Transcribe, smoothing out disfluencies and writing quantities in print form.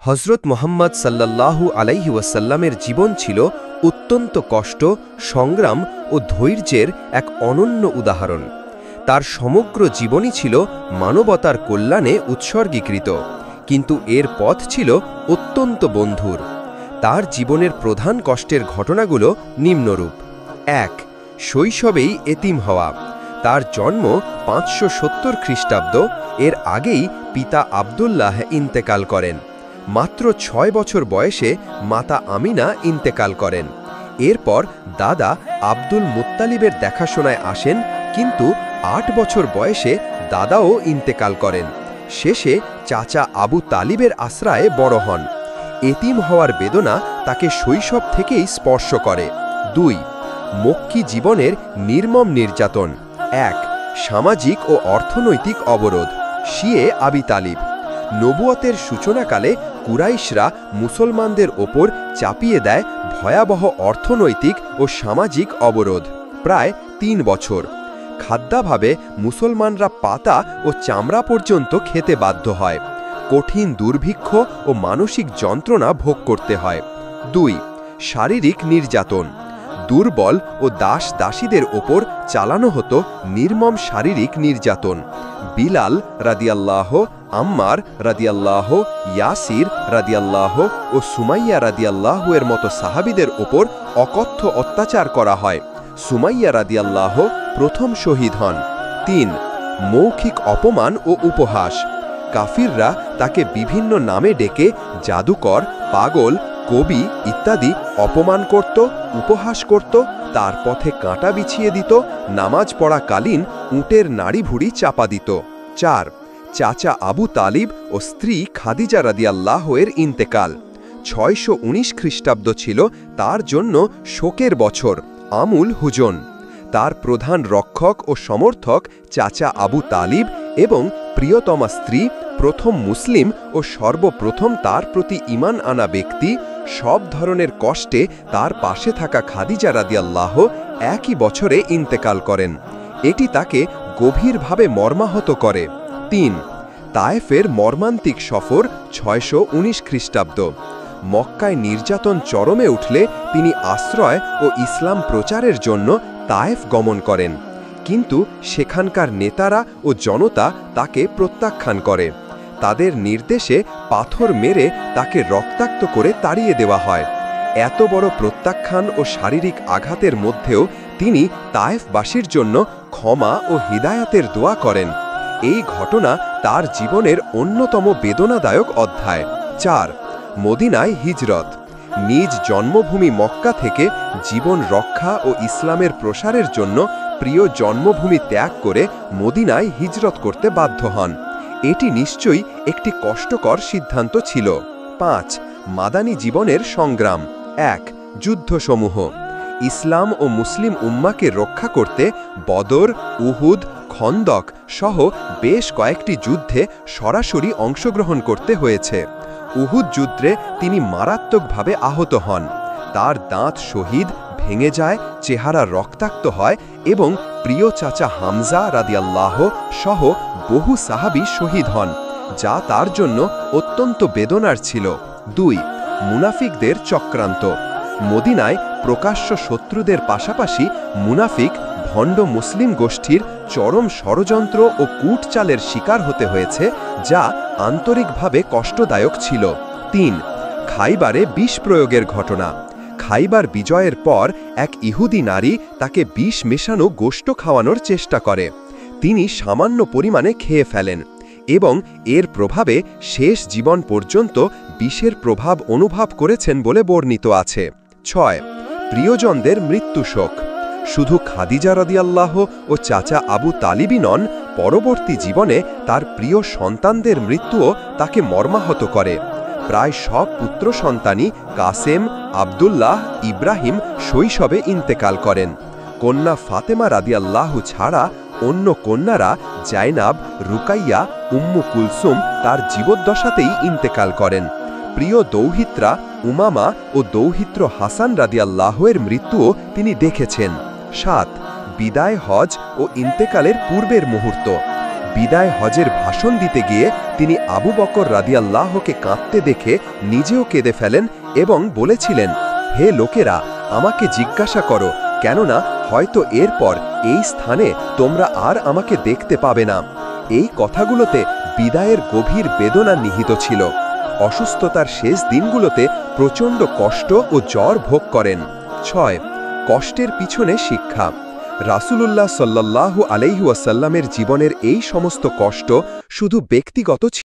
হজরত মুহাম্মদ সাল্লাল্লাহু আলাইহি ওয়াসাল্লামের জীবন ছিল অত্যন্ত কষ্ট, সংগ্রাম ও ধৈর্যের এক অনন্য উদাহরণ। তার সমগ্র জীবনই ছিল মানবতার কল্যাণে উৎসর্গীকৃত, কিন্তু এর পথ ছিল অত্যন্ত বন্ধুর। তার জীবনের প্রধান কষ্টের ঘটনাগুলো নিম্নরূপ। ১. শৈশবেই এতিম হওয়া। তার জন্ম ৫৭০ খ্রিস্টাব্দ। এর আগেই পিতা আবদুল্লাহ ইন্তেকাল করেন। মাত্র ৬ বছর বয়সে মাতা আমিনা ইন্তেকাল করেন। এরপর দাদা আব্দুল মুত্তালিবের দেখাশোনায় আসেন, কিন্তু ৮ বছর বয়সে দাদাও ইন্তেকাল করেন। শেষে চাচা আবু তালিবের আশ্রয়ে বড় হন। এতিম হওয়ার বেদনা তাকে শৈশব থেকেই স্পর্শ করে। ২. মক্কি জীবনের নির্মম নির্যাতন। ১. সামাজিক ও অর্থনৈতিক অবরোধ। শিয়ে আবি তালিব। নবুয়তের সূচনাকালে কুরাইশরা মুসলমানদের ওপর চাপিয়ে দেয় ভয়াবহ অর্থনৈতিক ও সামাজিক অবরোধ। প্রায় ৩ বছর খাদ্যাভাবে মুসলমানরা পাতা ও চামড়া পর্যন্ত খেতে বাধ্য হয়। কঠিন দুর্ভিক্ষ ও মানসিক যন্ত্রণা ভোগ করতে হয়। ২. শারীরিক নির্যাতন। দুর্বল ও দাসীদের ওপর চালানো হতো নির্মম শারীরিক নির্যাতন। বিলাল রাদিয়াল্লাহ, আম্মার রাদিয়াল্লাহ, ইয়াসির রাদিয়াল্লাহ ও সুমাইয়া রাদিয়াল্লাহ এর মতো সাহাবীদের ওপর অকথ্য অত্যাচার করা হয়। সুমাইয়া রাদিয়াল্লাহ প্রথম শহীদ হন। ৩. মৌখিক অপমান ও উপহাস। কাফিররা তাকে বিভিন্ন নামে ডেকে জাদুকর, পাগল, কবি ইত্যাদি অপমান করত, উপহাস করত, তার পথে কাঁটা বিছিয়ে দিত, নামাজ পড়াকালীন উটের নাড়ি ভুড়ি চাপা দিত। ৪. চাচা আবু তালিব ও স্ত্রী খাদিজা রাদিয়াল্লাহ এর ইন্তেকাল। ৬১৯ খ্রিস্টাব্দ ছিল তার জন্য শোকের বছর, আমুল হুজন। তার প্রধান রক্ষক ও সমর্থক চাচা আবু তালিব এবং প্রিয়তমা স্ত্রী, প্রথম মুসলিম ও সর্বপ্রথম তার প্রতি ঈমান আনা ব্যক্তি, সব ধরনের কষ্টে তার পাশে থাকা খাদিজা রাদিয়াল্লাহ একই বছরে ইন্তেকাল করেন। এটি তাকে গভীরভাবে মর্মাহত করে। ৩. তায়েফের মর্মান্তিক সফর ৬১৯ খ্রিস্টাব্দ। মক্কায় নির্যাতন চরমে উঠলে তিনি আশ্রয় ও ইসলাম প্রচারের জন্য তায়েফ গমন করেন, কিন্তু সেখানকার নেতারা ও জনতা তাকে প্রত্যাখ্যান করে। তাদের নির্দেশে পাথর মেরে তাকে রক্তাক্ত করে তাড়িয়ে দেওয়া হয়। এত বড় প্রত্যাখ্যান ও শারীরিক আঘাতের মধ্যেও তিনি তায়েফবাসীর জন্য ক্ষমা ও হিদায়াতের দোয়া করেন। এই ঘটনা তার জীবনের অন্যতম বেদনাদায়ক অধ্যায়। ৪. মদিনায় হিজরত। নিজ জন্মভূমি মক্কা থেকে জীবন রক্ষা ও ইসলামের প্রসারের জন্য প্রিয় জন্মভূমি ত্যাগ করে মদিনায় হিজরত করতে বাধ্য হন। এটি নিশ্চয়ই একটি কষ্টকর সিদ্ধান্ত ছিল। ৫. মাদানী জীবনের সংগ্রাম। ১. যুদ্ধসমূহ। ইসলাম ও মুসলিম উম্মাকে রক্ষা করতে বদর, উহুদ, খন্দক সহ বেশ কয়েকটি যুদ্ধে সরাসরি অংশগ্রহণ করতে হয়েছে। উহুদ যুদ্ধে তিনি মারাত্মকভাবে আহত হন। তার দাঁত শহীদ ভেঙে যায়, চেহারা রক্তাক্ত হয় এবং প্রিয় চাচা হামজা রাদিয়াল্লাহ সহ বহু সাহাবী শহীদ হন, যা তার জন্য অত্যন্ত বেদনার ছিল। ২. মুনাফিকদের চক্রান্ত। মদিনায় প্রকাশ্য শত্রুদের পাশাপাশি মুনাফিক ভণ্ড মুসলিম গোষ্ঠীর চরম ষড়যন্ত্র ও কূটচালের শিকার হতে হয়েছে, যা আন্তরিকভাবে কষ্টদায়ক ছিল। ৩. খাইবারে বিষ প্রয়োগের ঘটনা। খাইবার বিজয়ের পর এক ইহুদি নারী তাকে বিষ মেশানো গোশত খাওয়ানোর চেষ্টা করে। তিনি সামান্য পরিমাণে খেয়ে ফেলেন এবং এর প্রভাবে শেষ জীবন পর্যন্ত বিষের প্রভাব অনুভব করেছেন বলে বর্ণিত আছে। ৬. প্রিয়জনদের মৃত্যু শোক। শুধু খাদিজা রাদিয়াল্লাহ ও চাচা আবু তালিবই নন, পরবর্তী জীবনে তার প্রিয় সন্তানদের মৃত্যুও তাকে মর্মাহত করে। প্রায় সব পুত্র সন্তানই কাসেম, আবদুল্লাহ, ইব্রাহিম শৈশবে ইন্তেকাল করেন। কন্যা ফাতেমা রাদিয়াল্লাহু ছাড়া অন্য কন্যারা জাইনাব, রুকাইয়া, উম্মু কুলসুম তার জীবদ্দশাতেই ইন্তেকাল করেন। প্রিয় দৌহিত্রা উমামা ও দৌহিত্র হাসান রাদিয়াল্লাহের মৃত্যুও তিনি দেখেছেন। ৭. বিদায় হজ ও ইন্তেকালের পূর্বের মুহূর্ত। বিদায় হজের ভাষণ দিতে গিয়ে তিনি আবু বকর রাদিয়াল্লাহকে কাঁদতে দেখে নিজেও কেঁদে ফেলেন এবং বলেছিলেন, হে লোকেরা, আমাকে জিজ্ঞাসা করো, কেননা হয়তো এরপর এই স্থানে তোমরা আর আমাকে দেখতে পাবে না। এই কথাগুলোতে বিদায়ের গভীর বেদনা নিহিত ছিল। অসুস্থতার শেষ দিনগুলোতে প্রচণ্ড কষ্ট ও জ্বর ভোগ করেন। 6. কষ্টের পিছনে শিক্ষা। রাসূলুল্লাহ সাল্লাল্লাহু আলাইহি ওয়াসাল্লামের জীবনের এই সমস্ত কষ্ট শুধু ব্যক্তিগত ছিল